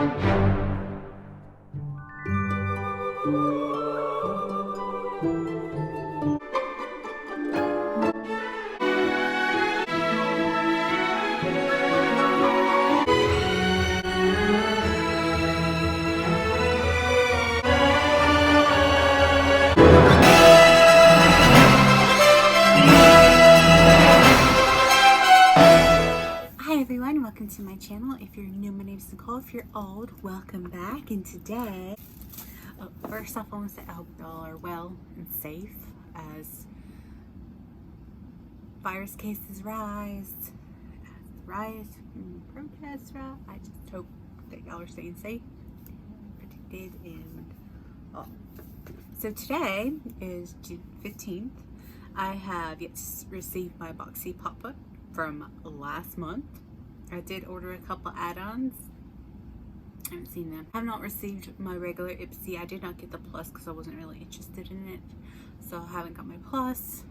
Hi everyone, welcome to my channel. If you're new, my name is Nicole. If you're old, welcome back. And today, first off, I want to say I hope y'all are well and safe as virus cases rise, protests rise. I just hope that y'all are staying safe, protected, and all. So today is June 15th. I have yet to receive my Boxy pop-up from last month. I did order a couple add-ons. I haven't seen them. I have not received my regular Ipsy. I did not get the plus because I wasn't really interested in it. So I haven't got my plus.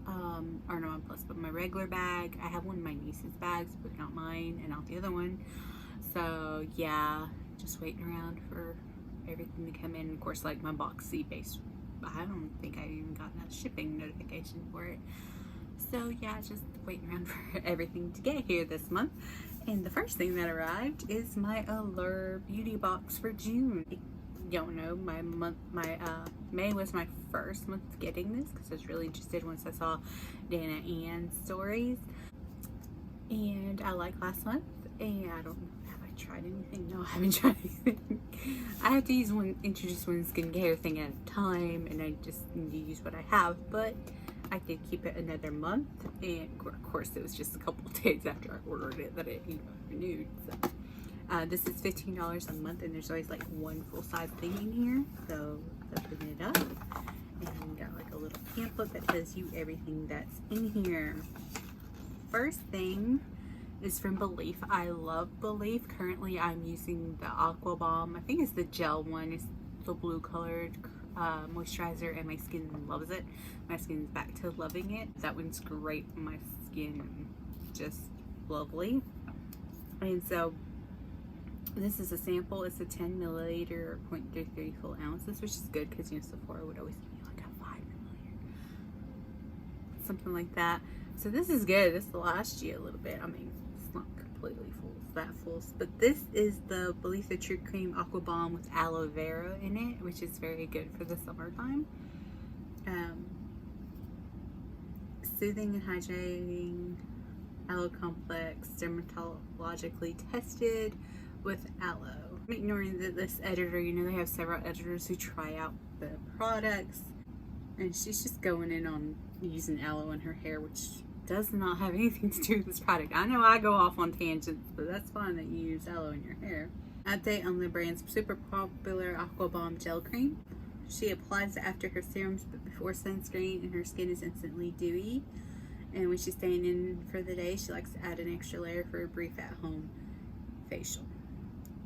Or not my plus, but my regular bag. I have one of my niece's bags, but not mine and not the other one. So yeah, just waiting around for everything to come in. Of course, like my Boxy base, I don't think I even gotten a shipping notification for it. So yeah, just waiting around for everything to get here this month. And the first thing that arrived is my Allure beauty box for June. You don't know, May was my first month getting this because I was really interested once I saw Dana Ann's stories. And I liked last month, and I don't know, have I tried anything? No, I haven't tried anything. I have to introduce one skincare thing at a time, and I just need to use what I have, but I did keep it another month, and of course it was just a couple of days after I ordered it that it renewed. So this is $15 a month, and there's always like one full-size thing in here. So open it up, and you got like a little pamphlet that tells you everything that's in here. First thing is from Belief. I love Belief. Currently I'm using the Aqua Bomb. I think it's the gel one. It's the blue colored moisturizer, and my skin loves it. My skin's back to loving it. That one's great for my skin, just lovely. And so this is a sample. It's a 10 milliliter, 0.33 full ounces, which is good because, you know, Sephora would always give me like a 5 milliliter, something like that. So this is good. This will last you a little bit. I mean, it's not completely full, it's that full. But this is the Belief the True Cream Aqua Bomb with aloe vera in it, which is very good for the summertime. Soothing and hydrating aloe complex, dermatologically tested with aloe. I'm ignoring this editor. You know, they have several editors who try out the products, and she's just going in on using aloe in her hair, which does not have anything to do with this product. I know I go off on tangents, but that's fine that you use aloe in your hair. Update on the brand's super popular Aqua Bomb Gel Cream. She applies it after her serums but before sunscreen, and her skin is instantly dewy. And when she's staying in for the day, she likes to add an extra layer for a brief at-home facial.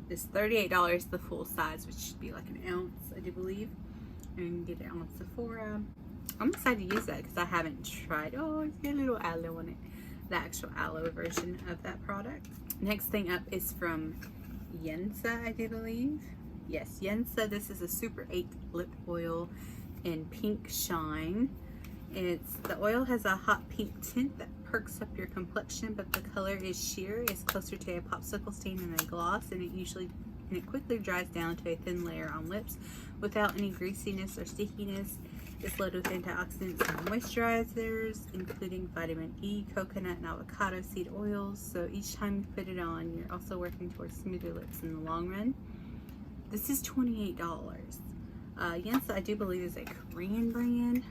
It's $38 the full size, which should be like an ounce, I do believe. And you can get it on Sephora. I'm excited to use that because I haven't tried. Oh, it's got a little aloe on it. The actual aloe version of that product. Next thing up is from Yensa, I do believe. Yes, Yensa. This is a Super 8 lip oil in Pink Shine. The oil has a hot pink tint that perks up your complexion, but the color is sheer. It's closer to a popsicle stain than a gloss, and it quickly dries down to a thin layer on lips without any greasiness or stickiness. It's loaded with antioxidants and moisturizers, including vitamin E, coconut, and avocado seed oils. So each time you put it on, you're also working towards smoother lips in the long run. This is $28. Yensa, I do believe, is a Korean brand.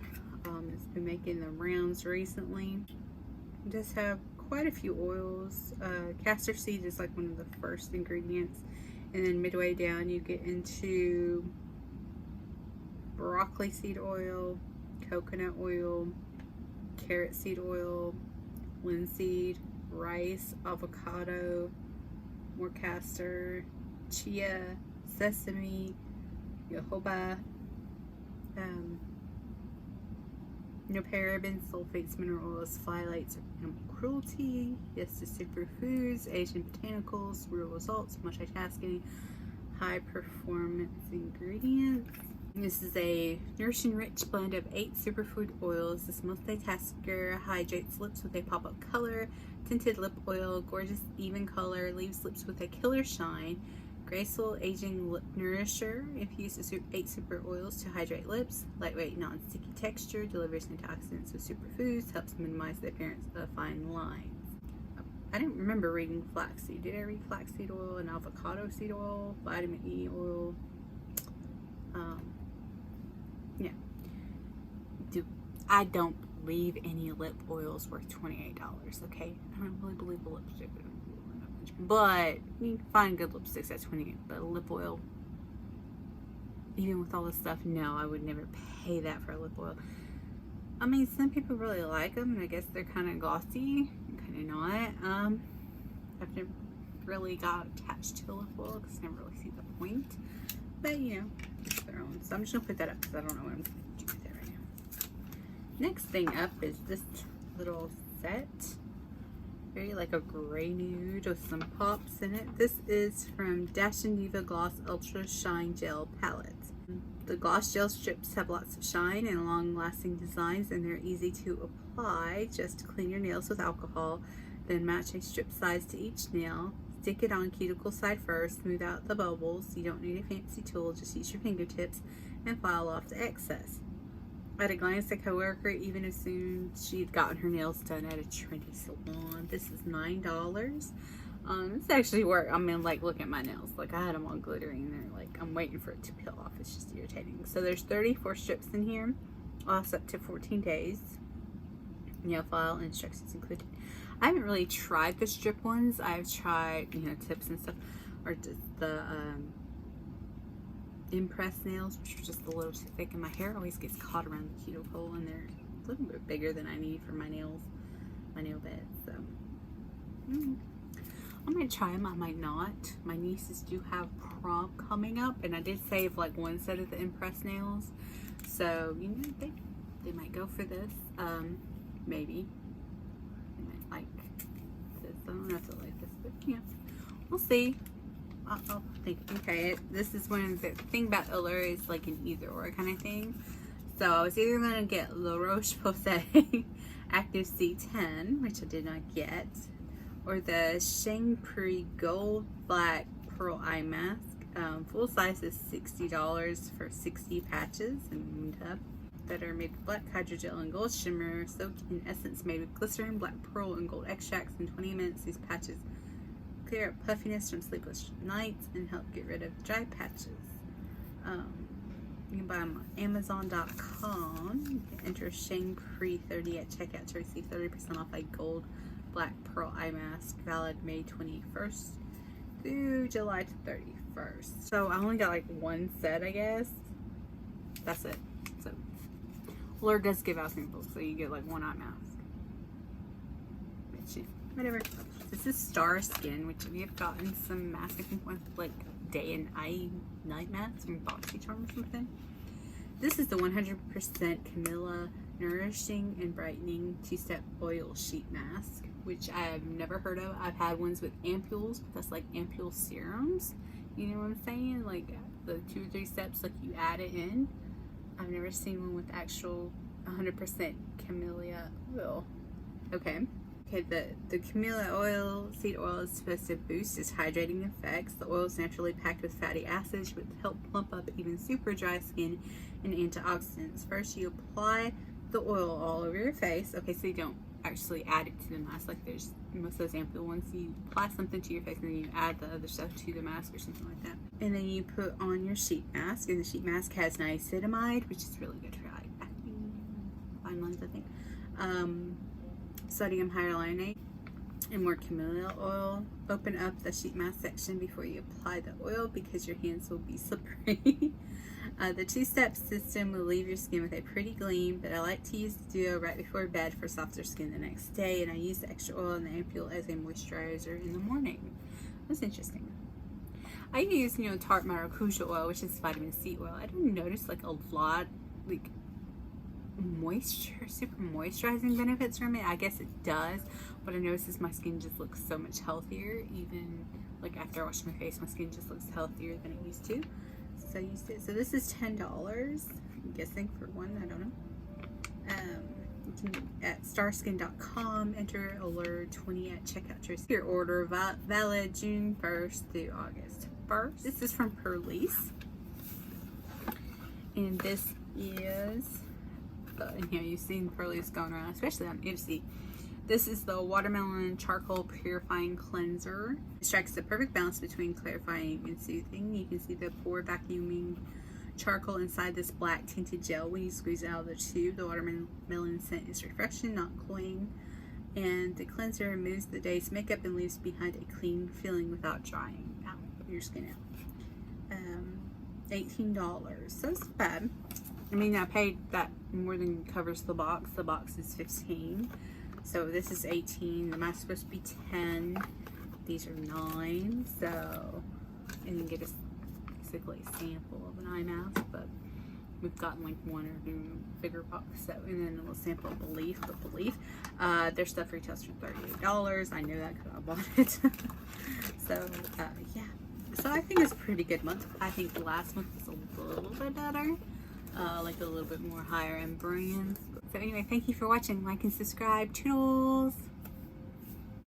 It's been making the rounds recently. Just have quite a few oils. Castor seed is like one of the first ingredients, and then midway down you get into broccoli seed oil, coconut oil, carrot seed oil, linseed, rice, avocado, more castor, chia, sesame, jojoba, No parabens, sulfates, mineral oils, phthalates, or animal cruelty. Yes to superfoods, Asian botanicals, real results, multitasking, high performance ingredients. This is a nourishing rich blend of 8 superfood oils. This multitasker hydrates lips with a pop-up color, tinted lip oil, gorgeous even color, leaves lips with a killer shine, graceful aging lip nourisher. Infused with 8 super oils to hydrate lips, lightweight non-sticky texture, delivers antioxidants with superfoods, helps minimize the appearance of fine lines. I didn't remember reading flaxseed. Did I read flaxseed oil and avocado seed oil, vitamin E oil? Yeah. I don't believe any lip oils worth $28, okay? I don't really believe a lipstick, but you can find good lipsticks at $28, but a lip oil, even with all this stuff, no, I would never pay that for a lip oil. I mean, some people really like them, and I guess they're kind of glossy, kind of not. I've never really got attached to a lip oil because I never really see the point. But, you know, it's their own. So I'm just going to put that up because I don't know what I'm going to do with it right now. Next thing up is this little set. Very like a gray nude with some pops in it. This is from Dash and Diva Gloss Ultra Shine Gel Palette. The gloss gel strips have lots of shine and long-lasting designs, and they're easy to apply. Just clean your nails with alcohol, then match a strip size to each nail. Stick it on cuticle side first, smooth out the bubbles. You don't need a fancy tool, just use your fingertips and file off the excess. At a glance, a coworker even assumed she'd gotten her nails done at a trendy salon. This is $9. It's actually work. I mean, like, look at my nails. Like, I had them all glittery, and they're like, I'm waiting for it to peel off. It's just irritating. So there's 34 strips in here, lasts up to 14 days. Nail file and instructions included. I haven't really tried the strip ones. I've tried, you know, tips and stuff, or just the impressed nails, which are just a little too thick, and my hair always gets caught around the cuticle, and they're a little bit bigger than I need for my nails, my nail bed. So I might try them, I might not. My nieces do have prom coming up, and I did save like one set of the impressed nails, so you know, they might go for this. Maybe they might like this. I don't know if they like this, but yeah, we'll see. I'll think you can try it. This is one of the thing about Allure is like an either or kind of thing. So I was either gonna get La Roche-Posay Active C10, which I did not get, or the Shangri Gold Black Pearl Eye Mask. Full size is $60 for 60 patches in tub that are made with black hydrogel and gold shimmer, soaked in essence made with glycerin, black pearl, and gold extracts. In 20 minutes, these patches clear up puffiness from sleepless nights and help get rid of dry patches. You can buy them on Amazon.com. You can enter Shangri30 at checkout to receive 30% off a gold black pearl eye mask, valid May 21st through July 31st. So I only got like one set, I guess. That's it. So Allure does give out samples, so you get like one eye mask. But yeah, whatever. This is Star Skin, which we have gotten some masks, I think, with like day and night masks from BoxyCharm or something. This is the 100% Camilla Nourishing and Brightening 2-Step Oil Sheet Mask, which I've never heard of. I've had ones with ampules, but that's like ampule serums. You know what I'm saying? Like the 2 or 3 steps, like you add it in. I've never seen one with actual 100% camellia oil. Okay, the camellia oil, seed oil, is supposed to boost its hydrating effects. The oil is naturally packed with fatty acids, which help plump up even super dry skin, and antioxidants. First, you apply the oil all over your face. Okay, so you don't actually add it to the mask like there's most of those ampule ones. You apply something to your face and then you add the other stuff to the mask or something like that. And then you put on your sheet mask, and the sheet mask has niacinamide, which is really good for acne, fine lines, I think. Sodium hyaluronate and more camellia oil. Open up the sheet mask section before you apply the oil because your hands will be slippery. The 2-step system will leave your skin with a pretty gleam, but I like to use the duo right before bed for softer skin the next day, and I use the extra oil in the ampule as a moisturizer in the morning. That's interesting. I use, you know, tart maracuja oil, which is vitamin C oil. I didn't notice like a lot, like super moisturizing benefits from it. I guess it does. What I noticed is my skin just looks so much healthier. Even like after I wash my face, my skin just looks healthier than it used to. So this is $10. I'm guessing for one. I don't know. You can at starskin.com enter Allure 20 at checkout. Your order valid June 1st through August 1st. This is from Perlice, and this is you've seen Perlice going around, especially on Ipsy. This is the Watermelon Charcoal Purifying Cleanser. It strikes the perfect balance between clarifying and soothing. You can see the pore vacuuming charcoal inside this black tinted gel. When you squeeze it out of the tube, the watermelon scent is refreshing, not cloying. And the cleanser removes the day's makeup and leaves behind a clean feeling without drying out your skin out. $18. So it's bad. I mean, I paid that more than covers the box. The box is $15. So this is $18. The mask's supposed to be $10. These are $9. So, and you get basically a sample of an eye mask, but we've gotten like one or two bigger box. So, and then a little sample of Belief. Their stuff retails for $38. I know that because I bought it. So, yeah. So I think it's a pretty good month. I think the last month was a little bit better. Like a little bit more higher end brands. So anyway, thank you for watching. Like and subscribe. Toodles!